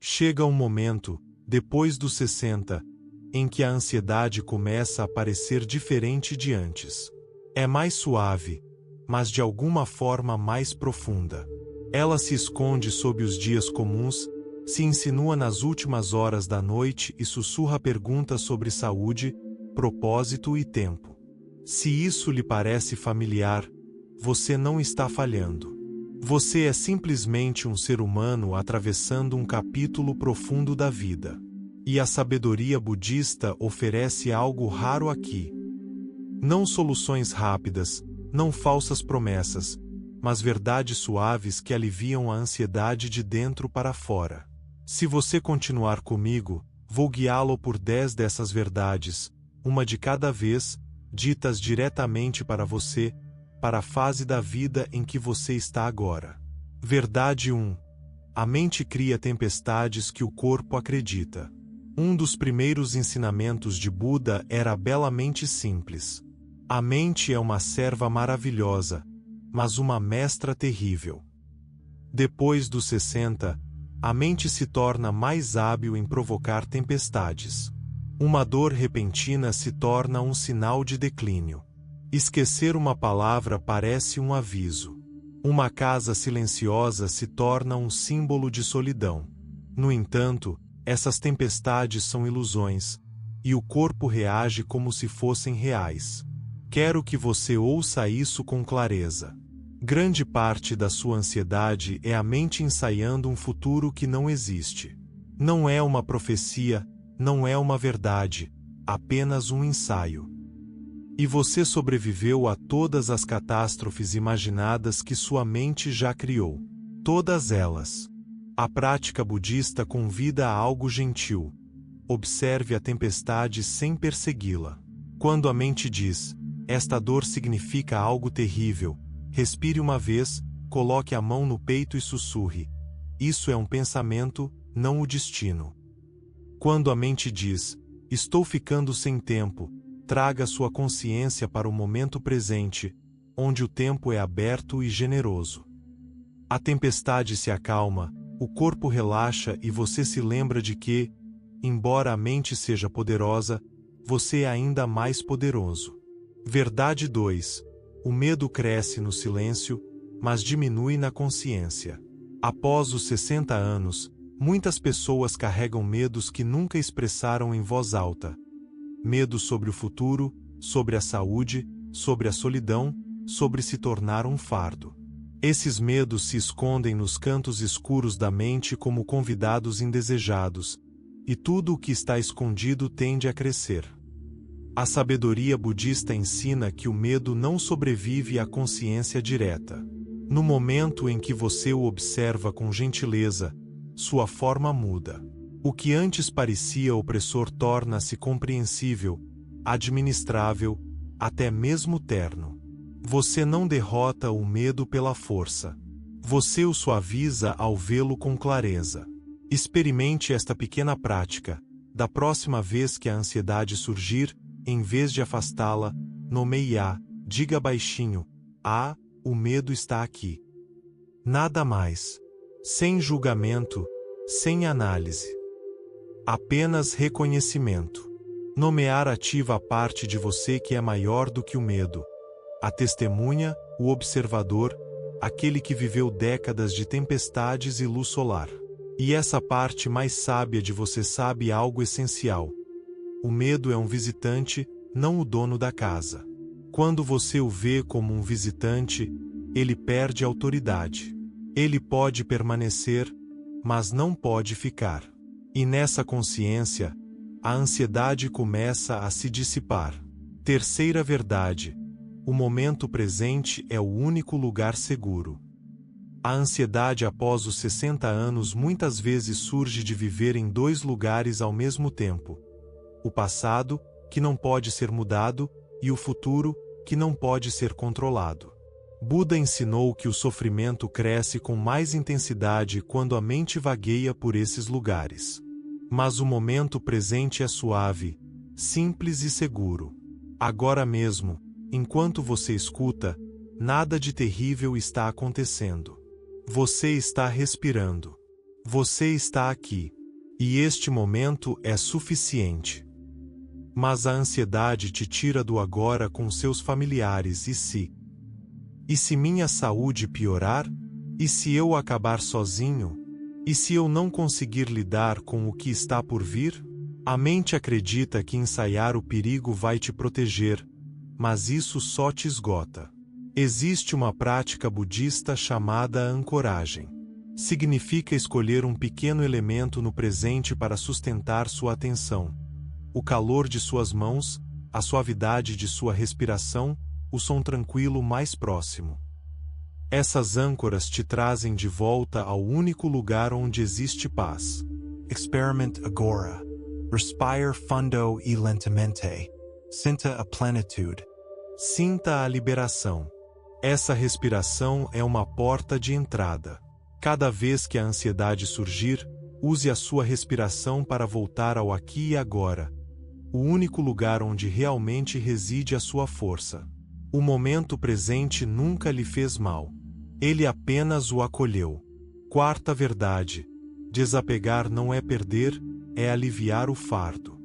Chega um momento, depois dos 60, em que a ansiedade começa a parecer diferente de antes. É mais suave, mas de alguma forma mais profunda. Ela se esconde sob os dias comuns, se insinua nas últimas horas da noite e sussurra perguntas sobre saúde, propósito e tempo. Se isso lhe parece familiar, você não está falhando. Você é simplesmente um ser humano atravessando um capítulo profundo da vida. E a sabedoria budista oferece algo raro aqui. Não soluções rápidas, não falsas promessas, mas verdades suaves que aliviam a ansiedade de dentro para fora. Se você continuar comigo, vou guiá-lo por 10 dessas verdades, uma de cada vez, ditas diretamente para você, para a fase da vida em que você está agora. Verdade 1. A mente cria tempestades que o corpo acredita. Um dos primeiros ensinamentos de Buda era belamente simples. A mente é uma serva maravilhosa, mas uma mestra terrível. Depois dos 60, a mente se torna mais hábil em provocar tempestades. Uma dor repentina se torna um sinal de declínio. Esquecer uma palavra parece um aviso. Uma casa silenciosa se torna um símbolo de solidão. No entanto, essas tempestades são ilusões, e o corpo reage como se fossem reais. Quero que você ouça isso com clareza. Grande parte da sua ansiedade é a mente ensaiando um futuro que não existe. Não é uma profecia, não é uma verdade, apenas um ensaio. E você sobreviveu a todas as catástrofes imaginadas que sua mente já criou. Todas elas. A prática budista convida a algo gentil. Observe a tempestade sem persegui-la. Quando a mente diz, esta dor significa algo terrível, respire uma vez, coloque a mão no peito e sussurre. Isso é um pensamento, não o destino. Quando a mente diz, estou ficando sem tempo, traga sua consciência para o momento presente, onde o tempo é aberto e generoso. A tempestade se acalma, o corpo relaxa e você se lembra de que, embora a mente seja poderosa, você é ainda mais poderoso. Verdade 2. O medo cresce no silêncio, mas diminui na consciência. Após os 60 anos, muitas pessoas carregam medos que nunca expressaram em voz alta. Medo sobre o futuro, sobre a saúde, sobre a solidão, sobre se tornar um fardo. Esses medos se escondem nos cantos escuros da mente como convidados indesejados, e tudo o que está escondido tende a crescer. A sabedoria budista ensina que o medo não sobrevive à consciência direta. No momento em que você o observa com gentileza, sua forma muda. O que antes parecia opressor torna-se compreensível, administrável, até mesmo terno. Você não derrota o medo pela força. Você o suaviza ao vê-lo com clareza. Experimente esta pequena prática. Da próxima vez que a ansiedade surgir, em vez de afastá-la, nomeie-a, diga baixinho, o medo está aqui. Nada mais. Sem julgamento, sem análise. Apenas reconhecimento. Nomear ativa a parte de você que é maior do que o medo. A testemunha, o observador, aquele que viveu décadas de tempestades e luz solar. E essa parte mais sábia de você sabe algo essencial. O medo é um visitante, não o dono da casa. Quando você o vê como um visitante, ele perde autoridade. Ele pode permanecer, mas não pode ficar. E nessa consciência, a ansiedade começa a se dissipar. Terceira verdade: o momento presente é o único lugar seguro. A ansiedade após os 60 anos muitas vezes surge de viver em 2 lugares ao mesmo tempo. O passado, que não pode ser mudado, e o futuro, que não pode ser controlado. Buda ensinou que o sofrimento cresce com mais intensidade quando a mente vagueia por esses lugares. Mas o momento presente é suave, simples e seguro. Agora mesmo, enquanto você escuta, nada de terrível está acontecendo. Você está respirando. Você está aqui. E este momento é suficiente. Mas a ansiedade te tira do agora com seus familiares. E se minha saúde piorar? E se eu acabar sozinho? E se eu não conseguir lidar com o que está por vir? A mente acredita que ensaiar o perigo vai te proteger, mas isso só te esgota. Existe uma prática budista chamada ancoragem. Significa escolher um pequeno elemento no presente para sustentar sua atenção. O calor de suas mãos, a suavidade de sua respiração, o som tranquilo mais próximo. Essas âncoras te trazem de volta ao único lugar onde existe paz. Experiment agora. Respire fundo e lentamente. Sinta a plenitude. Sinta a liberação. Essa respiração é uma porta de entrada. Cada vez que a ansiedade surgir, use a sua respiração para voltar ao aqui e agora, o único lugar onde realmente reside a sua força. O momento presente nunca lhe fez mal. Ele apenas o acolheu. Quarta verdade: desapegar não é perder, é aliviar o fardo.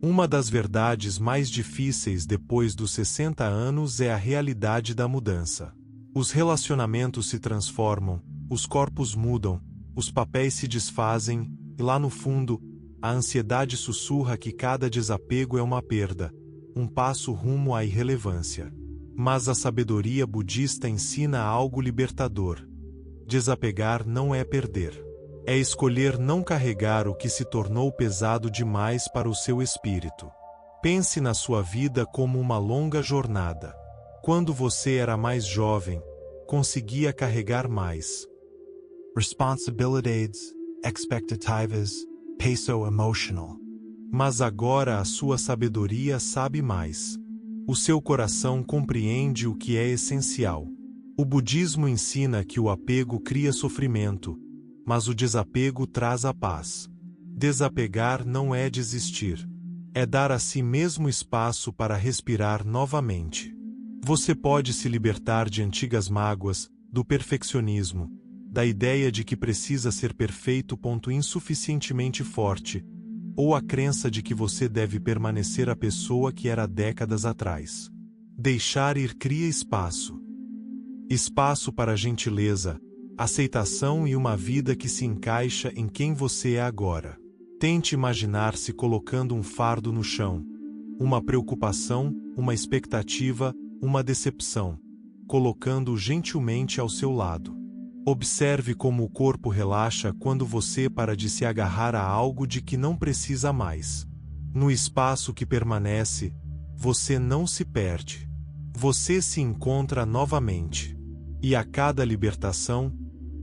Uma das verdades mais difíceis depois dos 60 anos é a realidade da mudança. Os relacionamentos se transformam, os corpos mudam, os papéis se desfazem, e lá no fundo, a ansiedade sussurra que cada desapego é uma perda, um passo rumo à irrelevância. Mas a sabedoria budista ensina algo libertador. Desapegar não é perder. É escolher não carregar o que se tornou pesado demais para o seu espírito. Pense na sua vida como uma longa jornada. Quando você era mais jovem, conseguia carregar mais. Responsabilidades, expectativas, peso emotional. Mas agora a sua sabedoria sabe mais. O seu coração compreende o que é essencial. O budismo ensina que o apego cria sofrimento, mas o desapego traz a paz. Desapegar não é desistir. É dar a si mesmo espaço para respirar novamente. Você pode se libertar de antigas mágoas, do perfeccionismo, da ideia de que precisa ser perfeito. Insuficientemente forte, ou a crença de que você deve permanecer a pessoa que era décadas atrás. Deixar ir cria espaço. Espaço para gentileza, aceitação e uma vida que se encaixa em quem você é agora. Tente imaginar-se colocando um fardo no chão, uma preocupação, uma expectativa, uma decepção, colocando-o gentilmente ao seu lado. Observe como o corpo relaxa quando você para de se agarrar a algo de que não precisa mais. No espaço que permanece, você não se perde. Você se encontra novamente. E a cada libertação,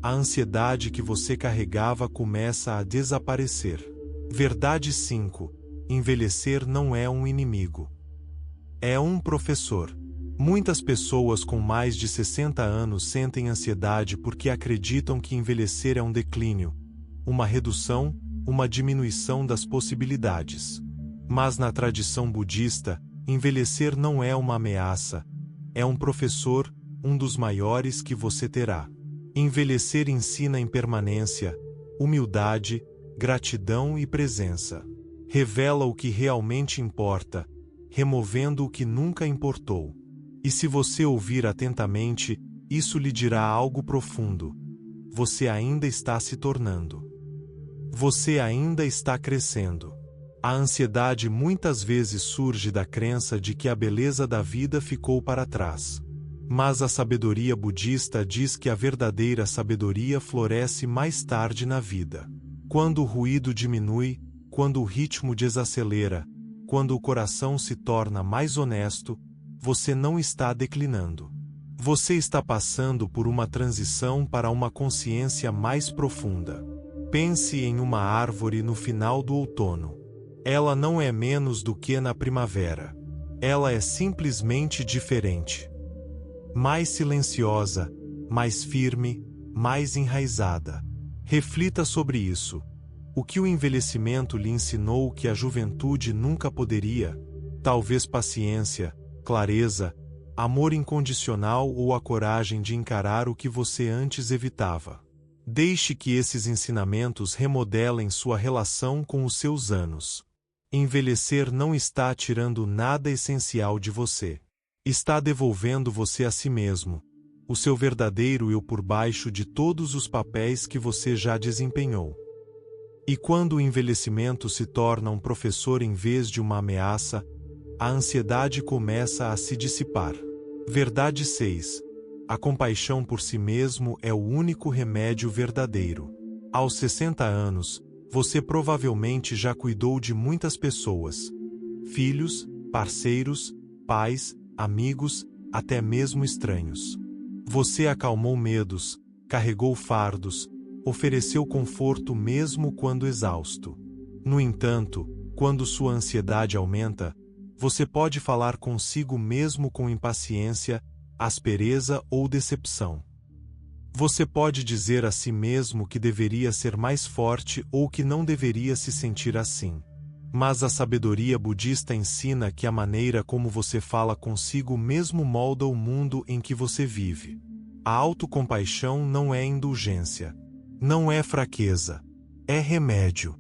a ansiedade que você carregava começa a desaparecer. Verdade 5. Envelhecer não é um inimigo. É um professor. Muitas pessoas com mais de 60 anos sentem ansiedade porque acreditam que envelhecer é um declínio, uma redução, uma diminuição das possibilidades. Mas na tradição budista, envelhecer não é uma ameaça, é um professor, um dos maiores que você terá. Envelhecer ensina impermanência, humildade, gratidão e presença. Revela o que realmente importa, removendo o que nunca importou. E se você ouvir atentamente, isso lhe dirá algo profundo. Você ainda está se tornando. Você ainda está crescendo. A ansiedade muitas vezes surge da crença de que a beleza da vida ficou para trás. Mas a sabedoria budista diz que a verdadeira sabedoria floresce mais tarde na vida. Quando o ruído diminui, quando o ritmo desacelera, quando o coração se torna mais honesto, você não está declinando. Você está passando por uma transição para uma consciência mais profunda. Pense em uma árvore no final do outono. Ela não é menos do que na primavera. Ela é simplesmente diferente. Mais silenciosa, mais firme, mais enraizada. Reflita sobre isso. O que o envelhecimento lhe ensinou que a juventude nunca poderia? Talvez paciência, clareza, amor incondicional ou a coragem de encarar o que você antes evitava. Deixe que esses ensinamentos remodelem sua relação com os seus anos. Envelhecer não está tirando nada essencial de você. Está devolvendo você a si mesmo, o seu verdadeiro eu por baixo de todos os papéis que você já desempenhou. E quando o envelhecimento se torna um professor em vez de uma ameaça, a ansiedade começa a se dissipar. Verdade 6. A compaixão por si mesmo é o único remédio verdadeiro. Aos 60 anos, você provavelmente já cuidou de muitas pessoas. Filhos, parceiros, pais, amigos, até mesmo estranhos. Você acalmou medos, carregou fardos, ofereceu conforto mesmo quando exausto. No entanto, quando sua ansiedade aumenta, você pode falar consigo mesmo com impaciência, aspereza ou decepção. Você pode dizer a si mesmo que deveria ser mais forte ou que não deveria se sentir assim. Mas a sabedoria budista ensina que a maneira como você fala consigo mesmo molda o mundo em que você vive. A autocompaixão não é indulgência. Não é fraqueza. É remédio.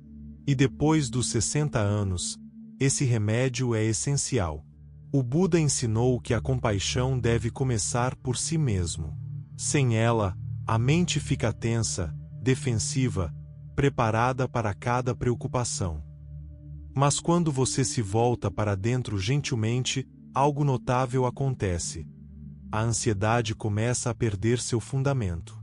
E depois dos 60 anos, esse remédio é essencial. O Buda ensinou que a compaixão deve começar por si mesmo. Sem ela, a mente fica tensa, defensiva, preparada para cada preocupação. Mas quando você se volta para dentro gentilmente, algo notável acontece. A ansiedade começa a perder seu fundamento.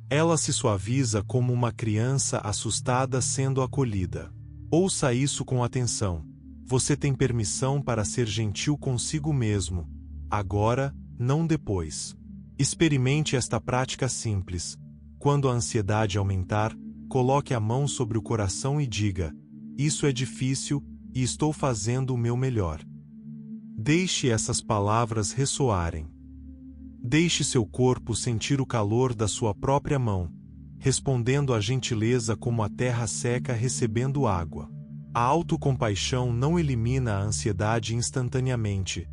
Ela se suaviza como uma criança assustada sendo acolhida. Ouça isso com atenção. Você tem permissão para ser gentil consigo mesmo, agora, não depois. Experimente esta prática simples. Quando a ansiedade aumentar, coloque a mão sobre o coração e diga: isso é difícil e estou fazendo o meu melhor. Deixe essas palavras ressoarem. Deixe seu corpo sentir o calor da sua própria mão, respondendo à gentileza como a terra seca recebendo água. A autocompaixão não elimina a ansiedade instantaneamente,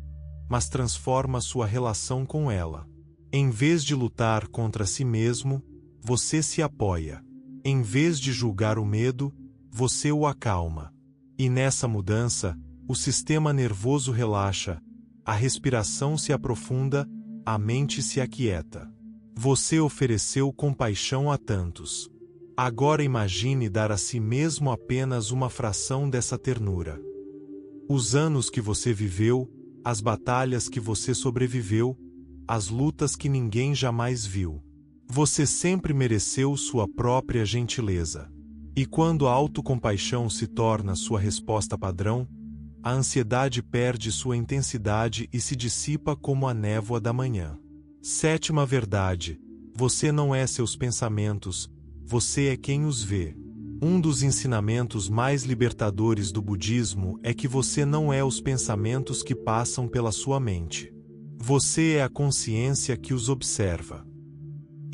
mas transforma sua relação com ela. Em vez de lutar contra si mesmo, você se apoia. Em vez de julgar o medo, você o acalma. E nessa mudança, o sistema nervoso relaxa, a respiração se aprofunda, a mente se aquieta. Você ofereceu compaixão a tantos. Agora imagine dar a si mesmo apenas uma fração dessa ternura. Os anos que você viveu, as batalhas que você sobreviveu, as lutas que ninguém jamais viu. Você sempre mereceu sua própria gentileza. E quando a autocompaixão se torna sua resposta padrão, a ansiedade perde sua intensidade e se dissipa como a névoa da manhã. Sétima verdade: você não é seus pensamentos, você é quem os vê. Um dos ensinamentos mais libertadores do budismo é que você não é os pensamentos que passam pela sua mente. Você é a consciência que os observa.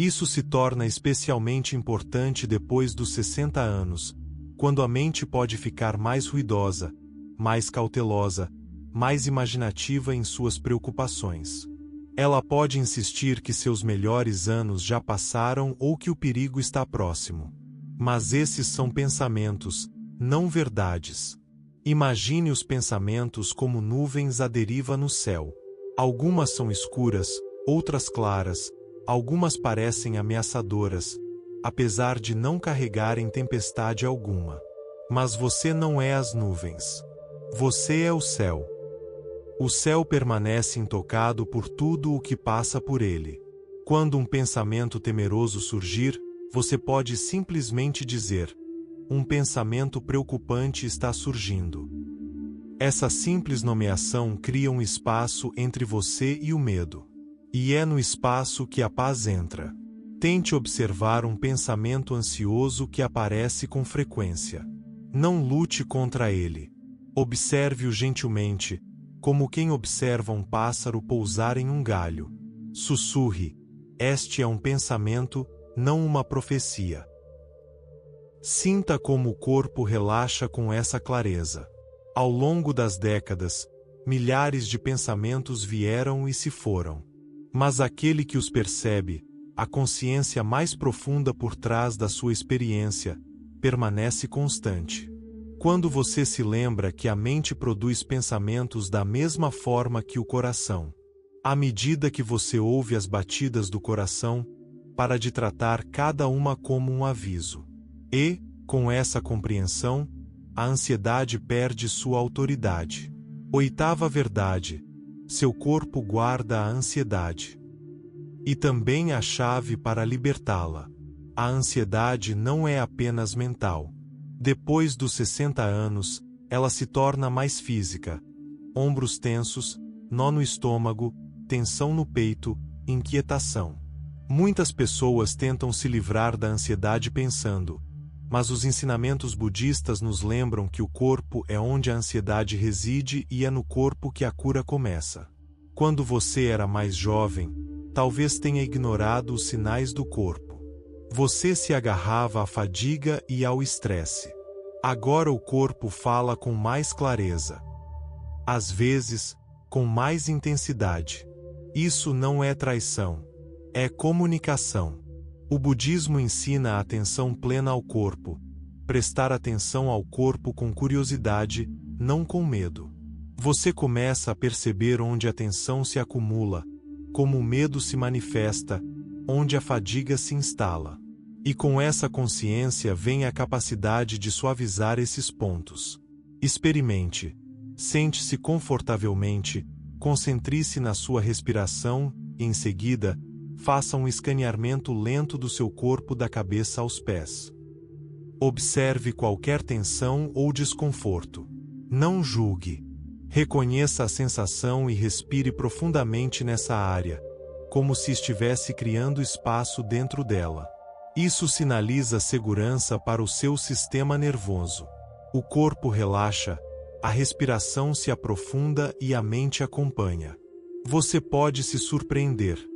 Isso se torna especialmente importante depois dos 60 anos, quando a mente pode ficar mais ruidosa, mais cautelosa, mais imaginativa em suas preocupações. Ela pode insistir que seus melhores anos já passaram ou que o perigo está próximo. Mas esses são pensamentos, não verdades. Imagine os pensamentos como nuvens à deriva no céu. Algumas são escuras, outras claras, algumas parecem ameaçadoras, apesar de não carregarem tempestade alguma. Mas você não é as nuvens. Você é o céu. O céu permanece intocado por tudo o que passa por ele. Quando um pensamento temeroso surgir, você pode simplesmente dizer: um pensamento preocupante está surgindo. Essa simples nomeação cria um espaço entre você e o medo. E é no espaço que a paz entra. Tente observar um pensamento ansioso que aparece com frequência. Não lute contra ele. Observe-o gentilmente, como quem observa um pássaro pousar em um galho. Sussurre: este é um pensamento, não uma profecia. Sinta como o corpo relaxa com essa clareza. Ao longo das décadas, milhares de pensamentos vieram e se foram. Mas aquele que os percebe, A consciência mais profunda por trás da sua experiência permanece constante. Quando você se lembra que a mente produz pensamentos da mesma forma que o coração, à medida que você ouve as batidas do coração, para de tratar cada uma como um aviso. E, com essa compreensão, a ansiedade perde sua autoridade. Oitava verdade: seu corpo guarda a ansiedade. E também a chave para libertá-la. A ansiedade não é apenas mental. Depois dos 60 anos, ela se torna mais física. Ombros tensos, nó no estômago, tensão no peito, inquietação. Muitas pessoas tentam se livrar da ansiedade pensando, mas os ensinamentos budistas nos lembram que o corpo é onde a ansiedade reside e é no corpo que a cura começa. Quando você era mais jovem, talvez tenha ignorado os sinais do corpo. Você se agarrava à fadiga e ao estresse. Agora o corpo fala com mais clareza. Às vezes, com mais intensidade. Isso não é traição. É comunicação. O budismo ensina a atenção plena ao corpo. Prestar atenção ao corpo com curiosidade, não com medo. Você começa a perceber onde a tensão se acumula, como o medo se manifesta, onde a fadiga se instala. E com essa consciência vem a capacidade de suavizar esses pontos. Experimente. Sente-se confortavelmente, concentre-se na sua respiração e, em seguida, faça um escaneamento lento do seu corpo da cabeça aos pés. Observe qualquer tensão ou desconforto. Não julgue. Reconheça a sensação e respire profundamente nessa área, como se estivesse criando espaço dentro dela. Isso sinaliza segurança para o seu sistema nervoso. O corpo relaxa, a respiração se aprofunda e a mente acompanha. Você pode se surpreender.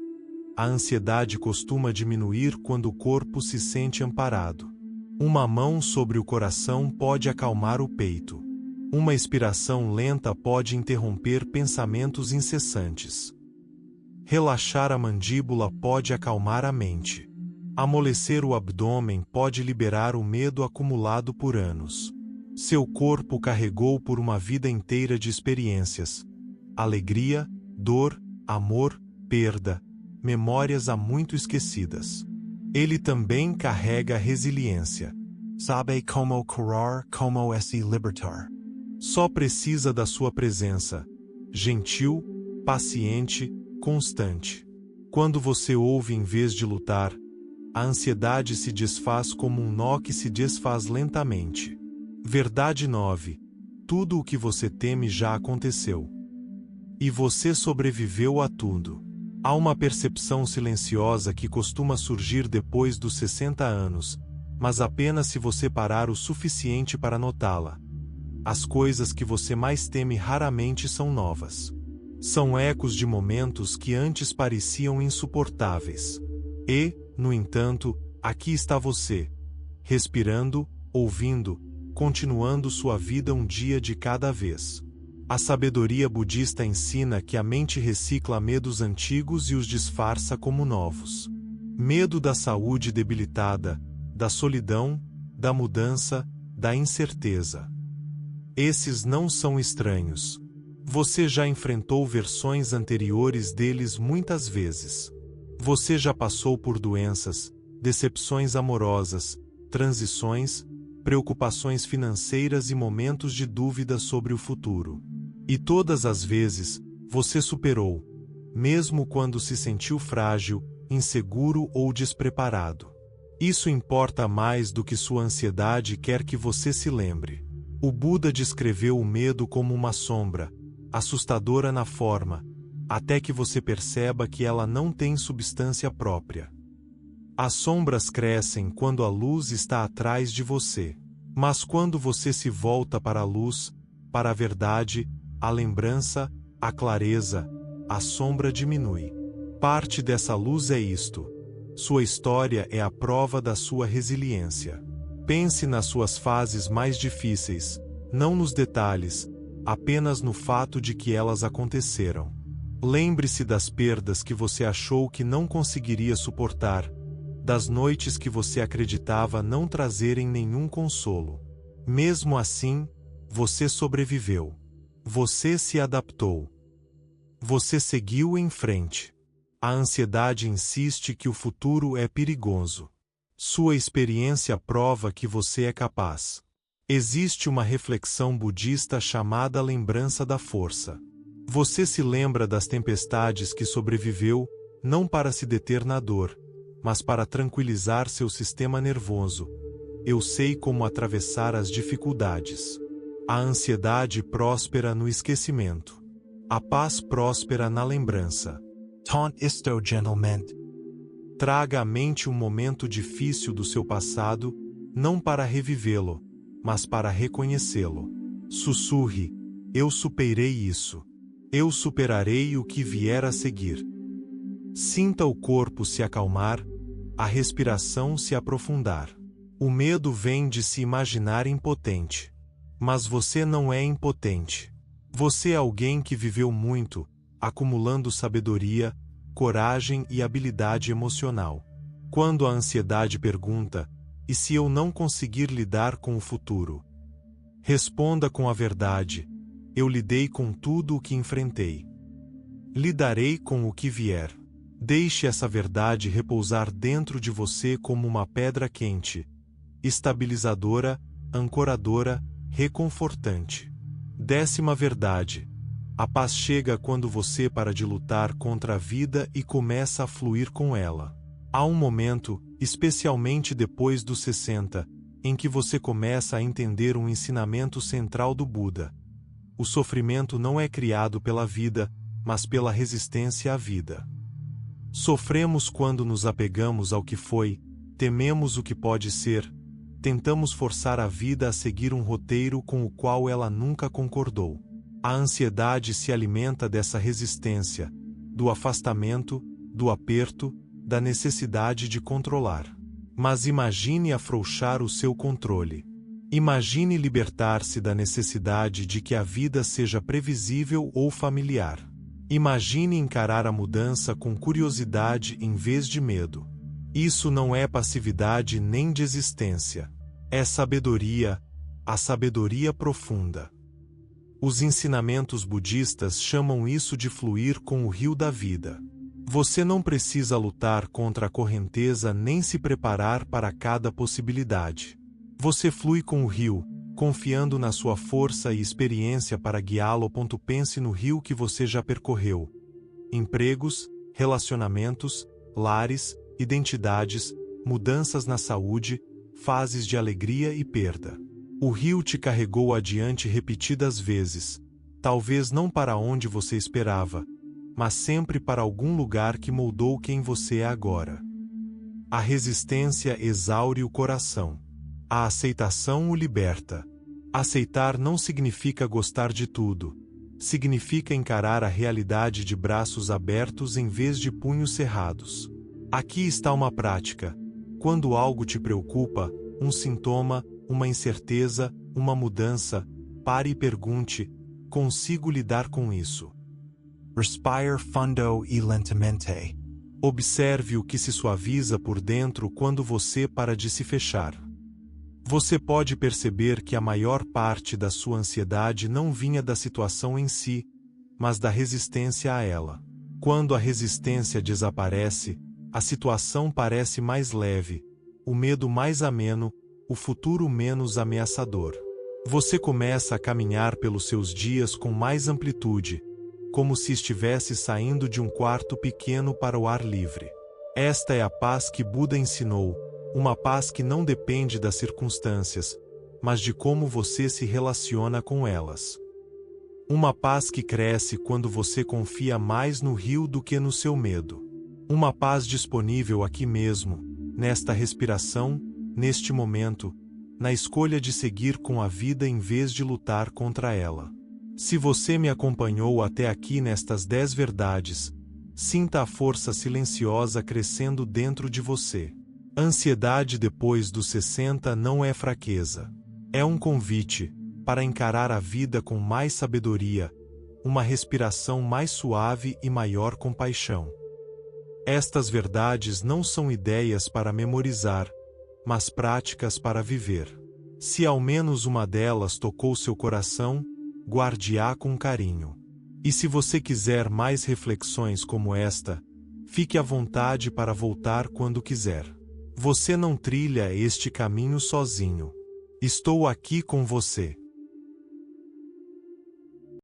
A ansiedade costuma diminuir quando o corpo se sente amparado. Uma mão sobre o coração pode acalmar o peito. Uma expiração lenta pode interromper pensamentos incessantes. Relaxar a mandíbula pode acalmar a mente. Amolecer o abdômen pode liberar o medo acumulado por anos. Seu corpo carregou por uma vida inteira de experiências. Alegria, dor, amor, perda, memórias há muito esquecidas. Ele também carrega resiliência. Sabe como curar, como se libertar. Só precisa da sua presença, gentil, paciente, constante. Quando você ouve em vez de lutar, a ansiedade se desfaz como um nó que se desfaz lentamente. Verdade 9. Tudo o que você teme já aconteceu. E você sobreviveu a tudo. Há uma percepção silenciosa que costuma surgir depois dos 60 anos, mas apenas se você parar o suficiente para notá-la. As coisas que você mais teme raramente são novas. São ecos de momentos que antes pareciam insuportáveis. E, no entanto, aqui está você, respirando, ouvindo, continuando sua vida um dia de cada vez. A sabedoria budista ensina que a mente recicla medos antigos e os disfarça como novos. Medo da saúde debilitada, da solidão, da mudança, da incerteza. Esses não são estranhos. Você já enfrentou versões anteriores deles muitas vezes. Você já passou por doenças, decepções amorosas, transições, preocupações financeiras e momentos de dúvida sobre o futuro. E todas as vezes, você superou, mesmo quando se sentiu frágil, inseguro ou despreparado. Isso importa mais do que sua ansiedade quer que você se lembre. O Buda descreveu o medo como uma sombra, assustadora na forma, até que você perceba que ela não tem substância própria. As sombras crescem quando a luz está atrás de você. Mas quando você se volta para a luz, para a verdade, a lembrança, a clareza, a sombra diminui. Parte dessa luz é isto. Sua história é a prova da sua resiliência. Pense nas suas fases mais difíceis, não nos detalhes, apenas no fato de que elas aconteceram. Lembre-se das perdas que você achou que não conseguiria suportar, das noites que você acreditava não trazerem nenhum consolo. Mesmo assim, você sobreviveu. Você se adaptou. Você seguiu em frente. A ansiedade insiste que o futuro é perigoso. Sua experiência prova que você é capaz. Existe uma reflexão budista chamada lembrança da força. Você se lembra das tempestades que sobreviveu, não para se deter na dor, mas para tranquilizar seu sistema nervoso. Eu sei como atravessar as dificuldades. A ansiedade próspera no esquecimento. A paz próspera na lembrança. Taunt isto, gentlemen. Traga à mente um momento difícil do seu passado, não para revivê-lo, mas para reconhecê-lo. Sussurre: eu superei isso. Eu superarei o que vier a seguir. Sinta o corpo se acalmar, a respiração se aprofundar. O medo vem de se imaginar impotente. Mas você não é impotente. Você é alguém que viveu muito, acumulando sabedoria, coragem e habilidade emocional. Quando a ansiedade pergunta: e se eu não conseguir lidar com o futuro? Responda com a verdade: eu lidei com tudo o que enfrentei. Lidarei com o que vier. Deixe essa verdade repousar dentro de você como uma pedra quente, estabilizadora, ancoradora, reconfortante. 10ª verdade: a paz chega quando você para de lutar contra a vida e começa a fluir com ela. Há um momento, especialmente depois dos 60, em que você começa a entender um ensinamento central do Buda. O sofrimento não é criado pela vida, mas pela resistência à vida. Sofremos quando nos apegamos ao que foi, tememos o que pode ser, tentamos forçar a vida a seguir um roteiro com o qual ela nunca concordou. A ansiedade se alimenta dessa resistência, do afastamento, do aperto, da necessidade de controlar. Mas imagine afrouxar o seu controle. Imagine libertar-se da necessidade de que a vida seja previsível ou familiar. Imagine encarar a mudança com curiosidade em vez de medo. Isso não é passividade nem desistência. É sabedoria, a sabedoria profunda. Os ensinamentos budistas chamam isso de fluir com o rio da vida. Você não precisa lutar contra a correnteza nem se preparar para cada possibilidade. Você flui com o rio, confiando na sua força e experiência para guiá-lo. Pense no rio que você já percorreu. Empregos, relacionamentos, lares, identidades, mudanças na saúde, fases de alegria e perda. O rio te carregou adiante repetidas vezes, talvez não para onde você esperava, mas sempre para algum lugar que moldou quem você é agora. A resistência exaure o coração. A aceitação o liberta. Aceitar não significa gostar de tudo. Significa encarar a realidade de braços abertos em vez de punhos cerrados. Aqui está uma prática. Quando algo te preocupa, um sintoma, uma incerteza, uma mudança, pare e pergunte: consigo lidar com isso? Respire fundo e lentamente. Observe o que se suaviza por dentro quando você para de se fechar. Você pode perceber que a maior parte da sua ansiedade não vinha da situação em si, mas da resistência a ela. Quando a resistência desaparece, a situação parece mais leve, o medo mais ameno, o futuro menos ameaçador. Você começa a caminhar pelos seus dias com mais amplitude, como se estivesse saindo de um quarto pequeno para o ar livre. Esta é a paz que Buda ensinou, uma paz que não depende das circunstâncias, mas de como você se relaciona com elas. Uma paz que cresce quando você confia mais no rio do que no seu medo. Uma paz disponível aqui mesmo, nesta respiração, neste momento, na escolha de seguir com a vida em vez de lutar contra ela. Se você me acompanhou até aqui nestas 10 verdades, sinta a força silenciosa crescendo dentro de você. Ansiedade depois dos 60 não é fraqueza. É um convite para encarar a vida com mais sabedoria, uma respiração mais suave e maior compaixão. Estas verdades não são ideias para memorizar, mas práticas para viver. Se ao menos uma delas tocou seu coração, guarde-a com carinho. E se você quiser mais reflexões como esta, fique à vontade para voltar quando quiser. Você não trilha este caminho sozinho. Estou aqui com você.